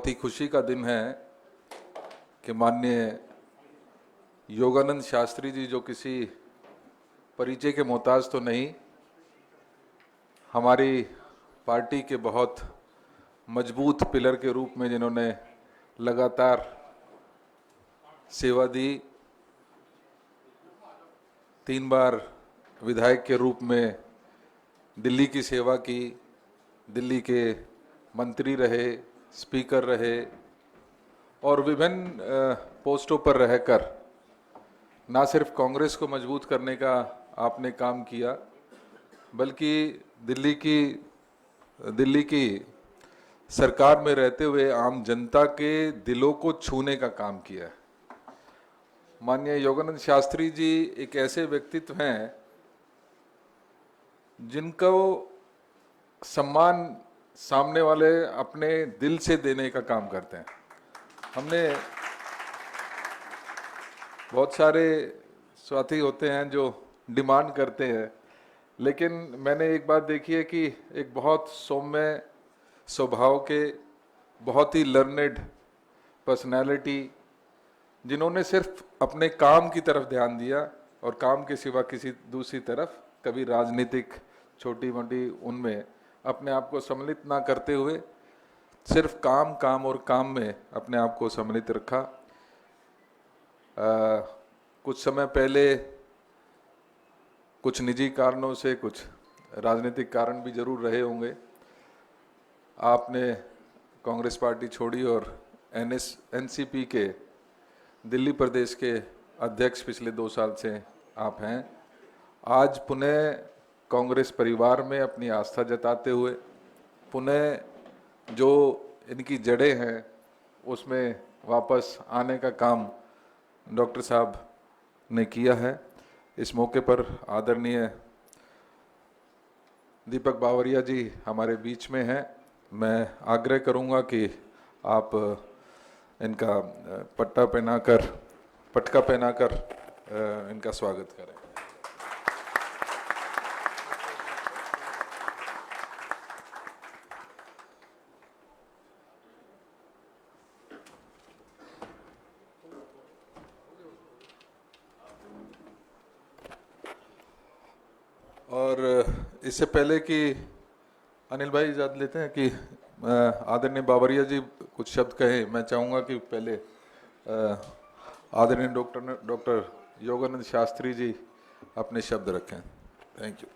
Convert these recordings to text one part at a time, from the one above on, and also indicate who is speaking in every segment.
Speaker 1: बहुत ही खुशी का दिन है कि माननीय योगानंद शास्त्री जी, जो किसी परिचय के मोहताज तो नहीं, हमारी पार्टी के बहुत मजबूत पिलर के रूप में जिन्होंने लगातार सेवा दी, 3 बार विधायक के रूप में दिल्ली की सेवा की, दिल्ली के मंत्री रहे, स्पीकर रहे और विभिन्न पोस्टों पर रहकर ना सिर्फ कांग्रेस को मजबूत करने का आपने काम किया, बल्कि दिल्ली की सरकार में रहते हुए आम जनता के दिलों को छूने का काम किया है। माननीय योगानंद शास्त्री जी एक ऐसे व्यक्तित्व हैं जिनको सम्मान सामने वाले अपने दिल से देने का काम करते हैं। हमने बहुत सारे साथी होते हैं जो डिमांड करते हैं, लेकिन मैंने एक बात देखी है कि एक बहुत सौम्य स्वभाव के, बहुत ही लर्नेड पर्सनैलिटी, जिन्होंने सिर्फ अपने काम की तरफ ध्यान दिया और काम के सिवा किसी दूसरी तरफ कभी राजनीतिक छोटी मोटी उनमें अपने आप को सम्मिलित ना करते हुए सिर्फ काम काम और काम में अपने आप को सम्मिलित रखा। कुछ समय पहले कुछ निजी कारणों से, कुछ राजनीतिक कारण भी जरूर रहे होंगे, आपने कांग्रेस पार्टी छोड़ी और एनसीपी के दिल्ली प्रदेश के अध्यक्ष पिछले 2 साल से आप हैं। आज पुनः कांग्रेस परिवार में अपनी आस्था जताते हुए पुनः जो इनकी जड़ें हैं उसमें वापस आने का काम डॉक्टर साहब ने किया है। इस मौके पर आदरणीय दीपक बावरिया जी हमारे बीच में हैं। मैं आग्रह करूंगा कि आप इनका पटका पहनाकर इनका स्वागत करें। और इससे पहले कि अनिल भाई इजाज़त लेते हैं कि आदरणीय बावरिया जी कुछ शब्द कहें, मैं चाहूँगा कि पहले आदरणीय डॉक्टर योगानंद शास्त्री जी अपने शब्द रखें। Thank you.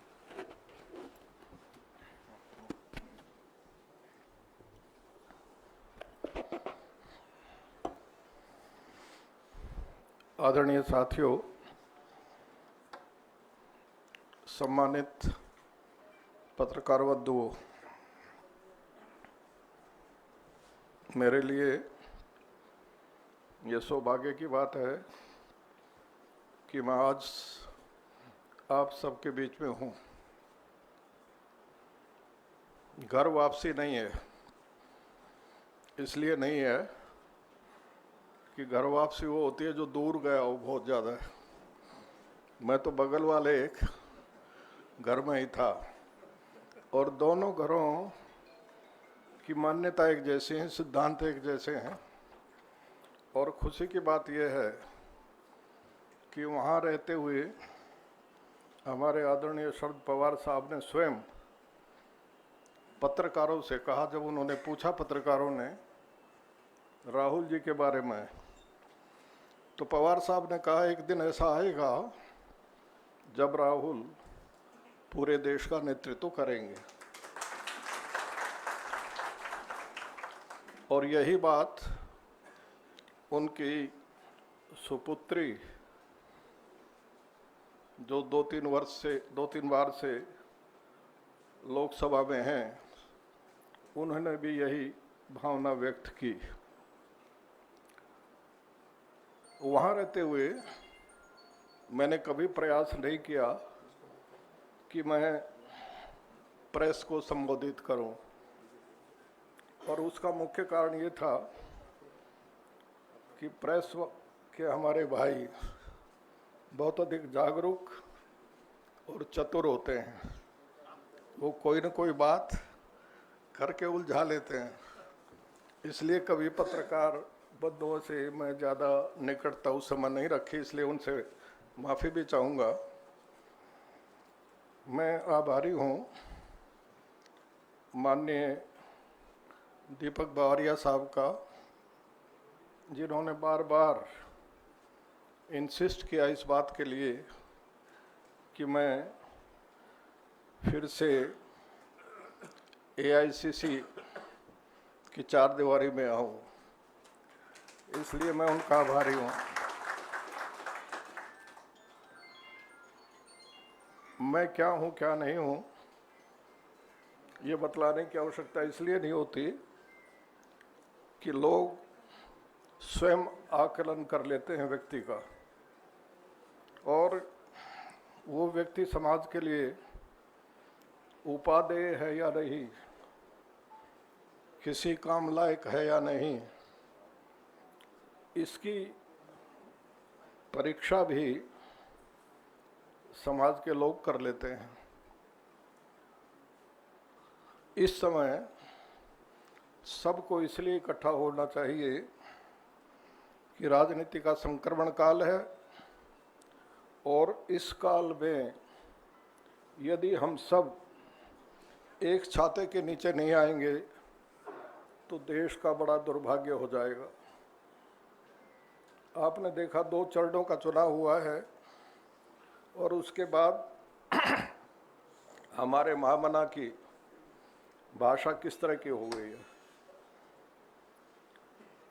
Speaker 2: आदरणीय साथियों, सम्मानित पत्रकार बंधुओं, मेरे लिए ये सौभाग्य की बात है कि मैं आज आप सबके बीच में हूँ। घर वापसी नहीं है, इसलिए नहीं है कि घर वापसी वो होती है जो दूर गया हो बहुत ज़्यादा है। मैं तो बगल वाले एक घर में ही था और दोनों घरों की मान्यता एक जैसी है, सिद्धांत एक जैसे हैं। और खुशी की बात यह है कि वहाँ रहते हुए हमारे आदरणीय शरद पवार साहब ने स्वयं पत्रकारों से कहा, जब उन्होंने पूछा पत्रकारों ने राहुल जी के बारे में, तो पवार साहब ने कहा एक दिन ऐसा आएगा जब राहुल पूरे देश का नेतृत्व करेंगे। और यही बात उनकी सुपुत्री, जो 2-3 बार से लोकसभा में हैं, उन्होंने भी यही भावना व्यक्त की। वहाँ रहते हुए मैंने कभी प्रयास नहीं किया कि मैं प्रेस को संबोधित करूं, और उसका मुख्य कारण ये था कि प्रेस के हमारे भाई बहुत अधिक जागरूक और चतुर होते हैं। वो कोई न कोई बात करके उलझा लेते हैं। इसलिए कभी पत्रकार बंधुओं से मैं ज़्यादा निकटता उस समय नहीं रखी, इसलिए उनसे माफ़ी भी चाहूँगा। मैं आभारी हूँ माननीय दीपक बावरिया साहब का, जिन्होंने बार बार इंसिस्ट किया इस बात के लिए कि मैं फिर से AICC की चार दीवारी में आऊँ, इसलिए मैं उनका आभारी हूँ। मैं क्या हूँ क्या नहीं हूँ ये बतलाने की आवश्यकता इसलिए नहीं होती कि लोग स्वयं आकलन कर लेते हैं व्यक्ति का, और वो व्यक्ति समाज के लिए उपादेय है या नहीं, किसी काम लायक है या नहीं, इसकी परीक्षा भी समाज के लोग कर लेते हैं। इस समय सबको इसलिए इकट्ठा होना चाहिए कि राजनीति का संक्रमण काल है, और इस काल में यदि हम सब एक छाते के नीचे नहीं आएंगे तो देश का बड़ा दुर्भाग्य हो जाएगा। आपने देखा 2 चरणों का चुनाव हुआ है, और उसके बाद हमारे महामना की भाषा किस तरह की हो गई है।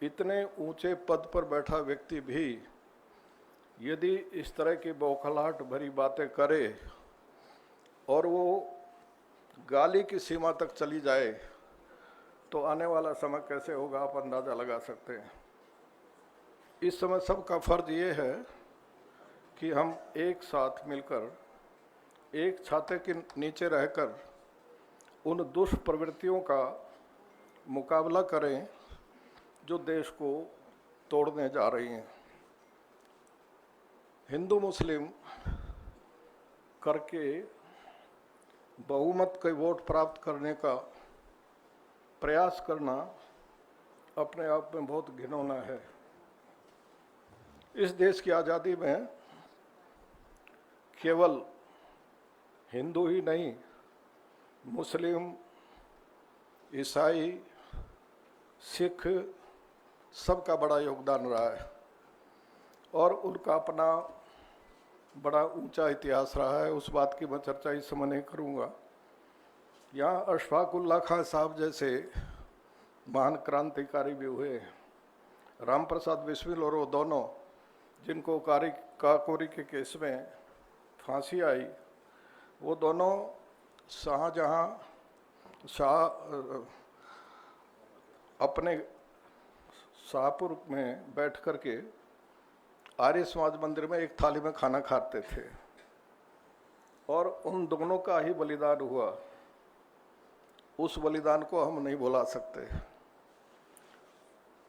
Speaker 2: इतने ऊंचे पद पर बैठा व्यक्ति भी यदि इस तरह की बौखलाहट भरी बातें करे और वो गाली की सीमा तक चली जाए, तो आने वाला समय कैसे होगा आप अंदाज़ा लगा सकते हैं। इस समय सबका फर्ज ये है कि हम एक साथ मिलकर एक छाते के नीचे रहकर उन दुष्प्रवृत्तियों का मुकाबला करें जो देश को तोड़ने जा रही हैं। हिंदू मुस्लिम करके बहुमत के वोट प्राप्त करने का प्रयास करना अपने आप में बहुत घिनौना है। इस देश की आज़ादी में केवल हिंदू ही नहीं, मुस्लिम, ईसाई, सिख सबका बड़ा योगदान रहा है, और उनका अपना बड़ा ऊंचा इतिहास रहा है। उस बात की मैं चर्चा इस समय नहीं करूँगा। यहाँ अशफाक उल्लाह खां साहब जैसे महान क्रांतिकारी भी हुए, राम प्रसाद बिस्मिल और वो दोनों जिनको काकोरी के केस में फांसी आई, वो दोनों अपने शाहपुर में बैठ कर के आर्य समाज मंदिर में एक थाली में खाना खाते थे, और उन दोनों का ही बलिदान हुआ। उस बलिदान को हम नहीं भुला सकते।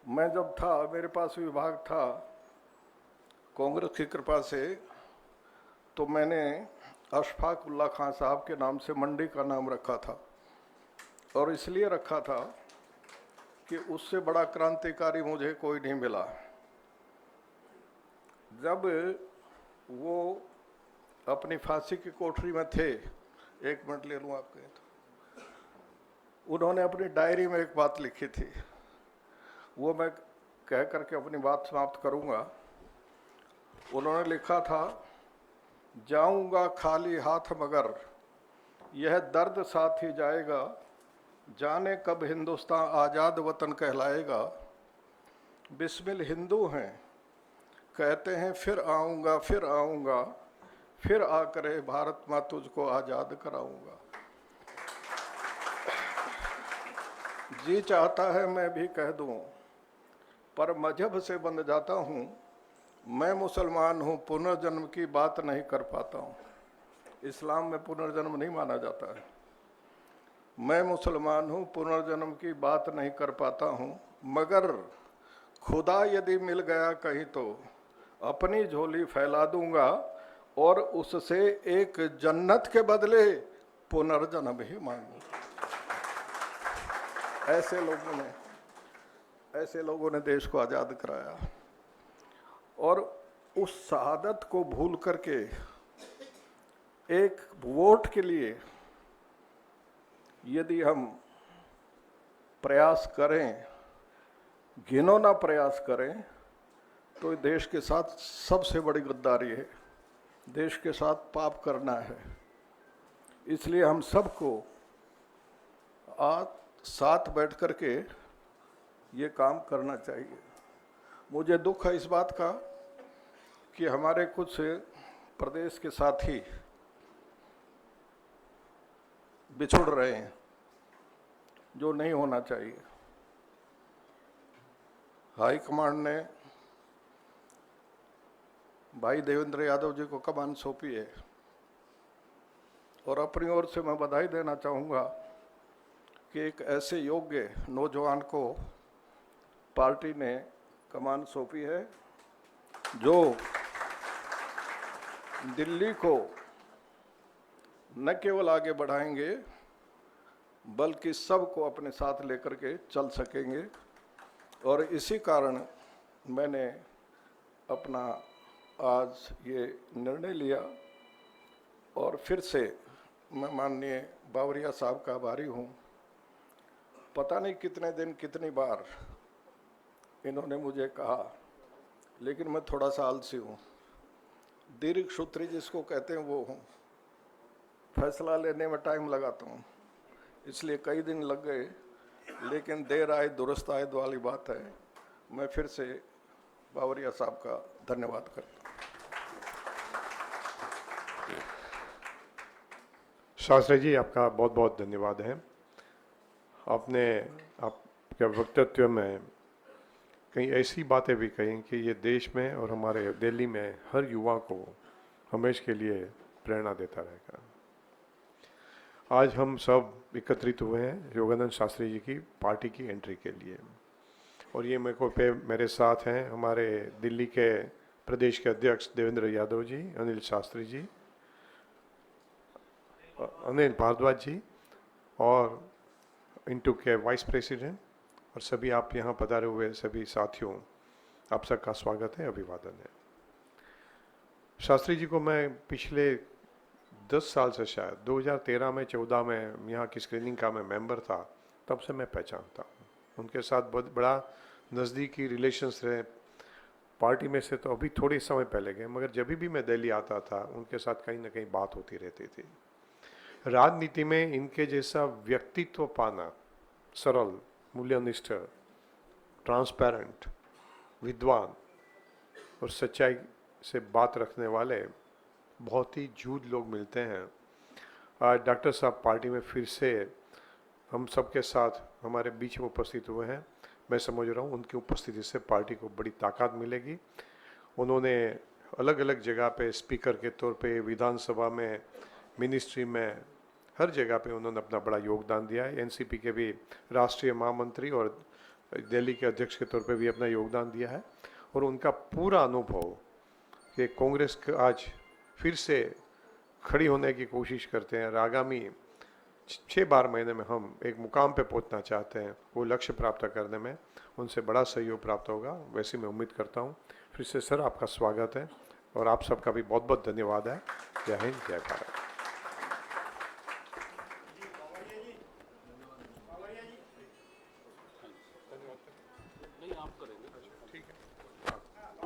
Speaker 2: मैं जब था, मेरे पास विभाग था कांग्रेस की कृपा से, तो मैंने अशफाक उल्लाह खां साहब के नाम से मंडी का नाम रखा था, और इसलिए रखा था कि उससे बड़ा क्रांतिकारी मुझे कोई नहीं मिला। जब वो अपनी फांसी की कोठरी में थे, 1 मिनट ले लूँ आपके, तो उन्होंने अपनी डायरी में एक बात लिखी थी, वो मैं कह करके अपनी बात समाप्त करूँगा। उन्होंने लिखा था, जाऊँगा खाली हाथ मगर यह दर्द साथ ही जाएगा, जाने कब हिंदुस्तान आज़ाद वतन कहलाएगा। बिस्मिल हिंदू हैं कहते हैं फिर आऊँगा, फिर आकर भारत माँ तुझको आज़ाद कराऊँगा। जी चाहता है मैं भी कह दूँ, पर मजहब से बंध जाता हूँ। मैं मुसलमान हूँ, पुनर्जन्म की बात नहीं कर पाता हूँ। इस्लाम में पुनर्जन्म नहीं माना जाता है। मैं मुसलमान हूँ, पुनर्जन्म की बात नहीं कर पाता हूँ, मगर खुदा यदि मिल गया कहीं तो अपनी झोली फैला दूंगा, और उससे एक जन्नत के बदले पुनर्जन्म ही मांगूंगा। ऐसे लोगों ने ऐसे लोगों ने देश को आज़ाद कराया। और उस शहादत को भूल करके एक वोट के लिए यदि हम प्रयास करें, घिनौना प्रयास करें, तो देश के साथ सबसे बड़ी गद्दारी है, देश के साथ पाप करना है। इसलिए हम सबको आज साथ बैठ करके ये काम करना चाहिए। मुझे दुख है इस बात का कि हमारे कुछ प्रदेश के साथी बिछुड़ रहे हैं, जो नहीं होना चाहिए। हाईकमांड ने भाई देवेंद्र यादव जी को कमान सौंपी है और अपनी ओर से मैं बधाई देना चाहूँगा कि एक ऐसे योग्य नौजवान को पार्टी ने कमान सौंपी है जो दिल्ली को न केवल आगे बढ़ाएंगे बल्कि सबको अपने साथ लेकर के चल सकेंगे। और इसी कारण मैंने अपना आज ये निर्णय लिया और फिर से मैं माननीय बावरिया साहब का आभारी हूँ। पता नहीं कितने दिन कितनी बार इन्होंने मुझे कहा, लेकिन मैं थोड़ा सा आलसी हूँ, दीर्घ सूत्री जिसको कहते हैं वो हूँ, फैसला लेने में टाइम लगाता हूँ, इसलिए कई दिन लग गए, लेकिन देर आए दुरुस्त आए वाली बात है। मैं फिर से बावरिया साहब का धन्यवाद करता हूँ।
Speaker 3: शास्त्री जी, आपका बहुत बहुत धन्यवाद है। आपने आपके वक्तव्य में कई ऐसी बातें भी कही कि ये देश में और हमारे दिल्ली में हर युवा को हमेशा के लिए प्रेरणा देता रहेगा। आज हम सब एकत्रित हुए हैं योगानंद शास्त्री जी की पार्टी की एंट्री के लिए, और ये मेरे साथ हैं हमारे दिल्ली के प्रदेश के अध्यक्ष देवेंद्र यादव जी, अनिल शास्त्री जी, अनिल भारद्वाज जी, और इंटू के वाइस प्रेसिडेंट, और सभी आप यहाँ पधारे हुए सभी साथियों, आप सबका स्वागत है, अभिवादन है। शास्त्री जी को मैं पिछले 10 साल से, शायद 2013 में 14 में यहाँ की स्क्रीनिंग का मैं मेंबर था, तब से मैं पहचानता हूँ। उनके साथ बहुत बड़ा नज़दीकी रिलेशंस रहे। पार्टी में से तो अभी थोड़े समय पहले गए, मगर जब भी मैं दिल्ली आता था उनके साथ कहीं ना कहीं बात होती रहती थी। राजनीति में इनके जैसा व्यक्तित्व पाना, सरल, मूल्यनिष्ठ, ट्रांसपेरेंट, विद्वान और सच्चाई से बात रखने वाले बहुत ही जूझ लोग मिलते हैं। आज डॉक्टर साहब पार्टी में फिर से हम सबके साथ हमारे बीच में उपस्थित हुए हैं। मैं समझ रहा हूँ उनकी उपस्थिति से पार्टी को बड़ी ताकत मिलेगी। उन्होंने अलग अलग जगह पे स्पीकर के तौर पे, विधानसभा में, मिनिस्ट्री में, हर जगह पे उन्होंने अपना बड़ा योगदान दिया है। एनसीपी के भी राष्ट्रीय महामंत्री और दिल्ली के अध्यक्ष के तौर पे भी अपना योगदान दिया है। और उनका पूरा अनुभव कि कांग्रेस आज फिर से खड़ी होने की कोशिश करते हैं, आगामी 6-12 महीने में हम एक मुकाम पे पहुंचना चाहते हैं, वो लक्ष्य प्राप्त करने में उनसे बड़ा सहयोग प्राप्त होगा, वैसे मैं उम्मीद करता हूं। फिर से सर आपका स्वागत है और आप सबका भी बहुत बहुत धन्यवाद है। जय हिंद, जय भारत।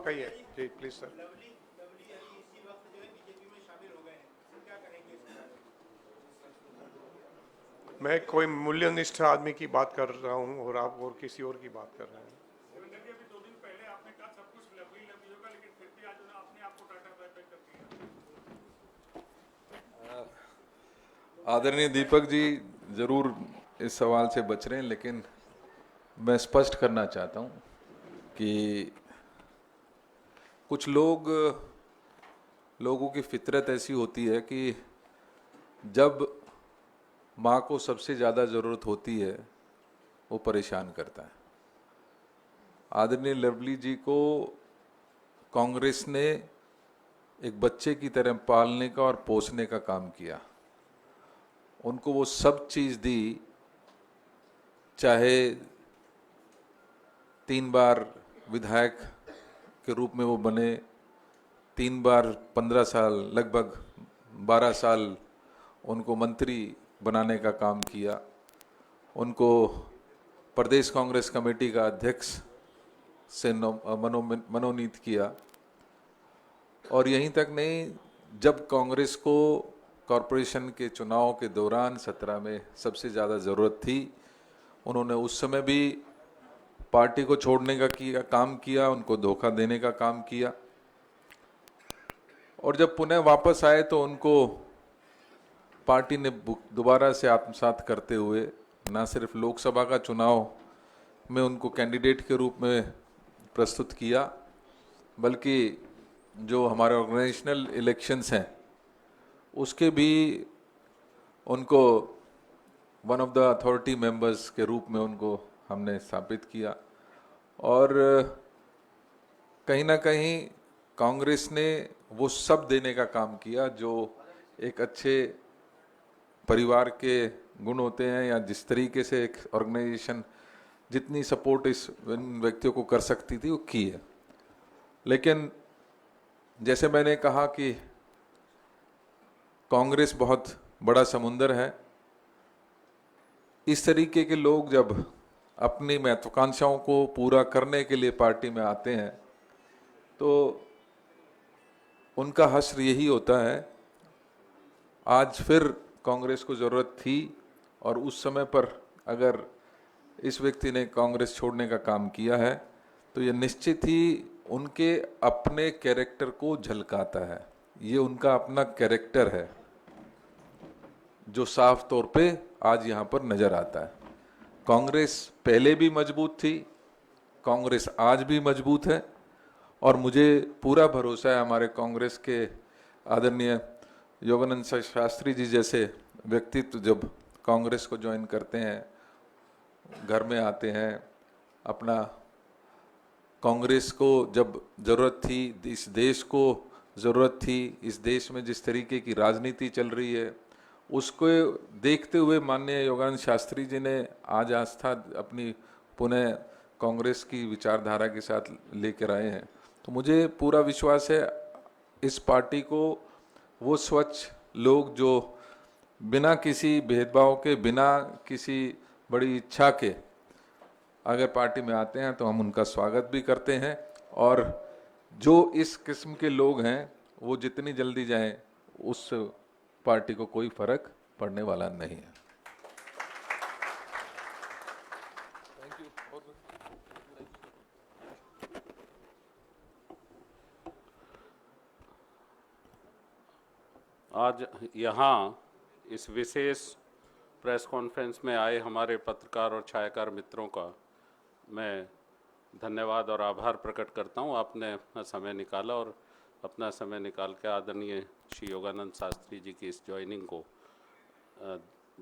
Speaker 3: कहिए जी, प्लीज सर। मैं कोई मूल्यनिष्ठ आदमी की बात कर रहा हूं और आप और किसी और की बात कर रहे हैं।
Speaker 1: आदरणीय दीपक जी जरूर इस सवाल से बच रहे हैं, लेकिन मैं स्पष्ट करना चाहता हूं कि कुछ लोगों की फितरत ऐसी होती है कि जब माँ को सबसे ज़्यादा ज़रूरत होती है वो परेशान करता है। आदरणीय लवली जी को कांग्रेस ने एक बच्चे की तरह पालने का और पोसने का काम किया। उनको वो सब चीज़ दी, चाहे 3 बार विधायक के रूप में वो बने, 3 बार 15 साल, लगभग 12 साल उनको मंत्री बनाने का काम किया, उनको प्रदेश कांग्रेस कमेटी का अध्यक्ष से मनोनीत किया। और यहीं तक नहीं, जब कांग्रेस को कॉरपोरेशन के चुनाव के दौरान 17 में सबसे ज़्यादा ज़रूरत थी, उन्होंने उस समय भी पार्टी को छोड़ने का काम किया, उनको धोखा देने का काम किया। और जब पुनः वापस आए तो उनको पार्टी ने दोबारा से आत्मसात करते हुए न सिर्फ लोकसभा का चुनाव में उनको कैंडिडेट के रूप में प्रस्तुत किया, बल्कि जो हमारे ऑर्गेनाइजेशनल इलेक्शंस हैं उसके भी उनको one of the authority members के रूप में उनको हमने स्थापित किया। और कहीं ना कहीं कांग्रेस ने वो सब देने का काम किया जो एक अच्छे परिवार के गुण होते हैं, या जिस तरीके से एक ऑर्गेनाइजेशन जितनी सपोर्ट इस व्यक्तियों को कर सकती थी वो की है। लेकिन जैसे मैंने कहा कि कांग्रेस बहुत बड़ा समुंदर है। इस तरीके के लोग जब अपनी महत्वाकांक्षाओं को पूरा करने के लिए पार्टी में आते हैं तो उनका हश्र यही होता है। आज फिर कांग्रेस को ज़रूरत थी, और उस समय पर अगर इस व्यक्ति ने कांग्रेस छोड़ने का काम किया है तो ये निश्चित ही उनके अपने कैरेक्टर को झलकाता है। ये उनका अपना कैरेक्टर है जो साफ तौर पे आज यहाँ पर नजर आता है। कांग्रेस पहले भी मजबूत थी, कांग्रेस आज भी मजबूत है, और मुझे पूरा भरोसा है हमारे कांग्रेस के आदरणीय योगानंद शास्त्री जी जैसे व्यक्तित्व जब कांग्रेस को ज्वाइन करते हैं, घर में आते हैं, अपना कांग्रेस को जब ज़रूरत थी, इस देश को ज़रूरत थी, इस देश में जिस तरीके की राजनीति चल रही है उसको देखते हुए माननीय योगानंद शास्त्री जी ने आज आस्था अपनी पुनः कांग्रेस की विचारधारा के साथ लेकर आए हैं। तो मुझे पूरा विश्वास है इस पार्टी को वो स्वच्छ लोग जो बिना किसी भेदभाव के, बिना किसी बड़ी इच्छा के अगर पार्टी में आते हैं तो हम उनका स्वागत भी करते हैं। और जो इस किस्म के लोग हैं वो जितनी जल्दी जाएं उस पार्टी को कोई फर्क पड़ने वाला नहीं है।
Speaker 4: आज यहाँ इस विशेष प्रेस कॉन्फ्रेंस में आए हमारे पत्रकार और छायाकार मित्रों का मैं धन्यवाद और आभार प्रकट करता हूँ। आपने अपना समय निकाला और अपना समय निकाल के आदरणीय श्री योगानंद शास्त्री जी की इस ज्वाइनिंग को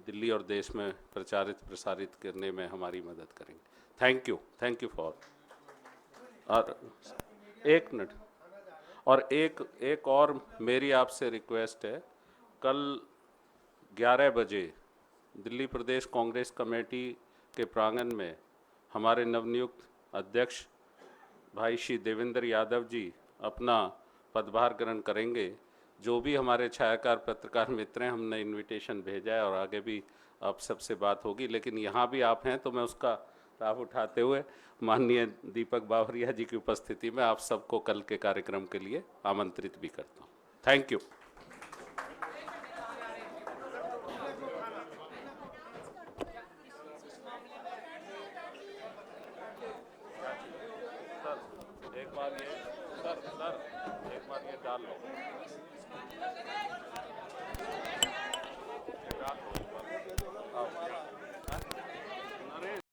Speaker 4: दिल्ली और देश में प्रसारित करने में हमारी मदद करेंगे। Thank you for. और एक मिनट, और एक और मेरी आपसे रिक्वेस्ट है, कल 11 बजे दिल्ली प्रदेश कांग्रेस कमेटी के प्रांगण में हमारे नवनियुक्त अध्यक्ष भाई श्री देवेंद्र यादव जी अपना पदभार ग्रहण करेंगे। जो भी हमारे छायाकार पत्रकार मित्र हैं, हमने इनविटेशन भेजा है और आगे भी आप सबसे बात होगी, लेकिन यहाँ भी आप हैं तो मैं उसका लाभ उठाते हुए माननीय दीपक बावरिया जी की उपस्थिति में आप सबको कल के कार्यक्रम के लिए आमंत्रित भी करता हूँ। Thank you. एक बार ये डाल लो।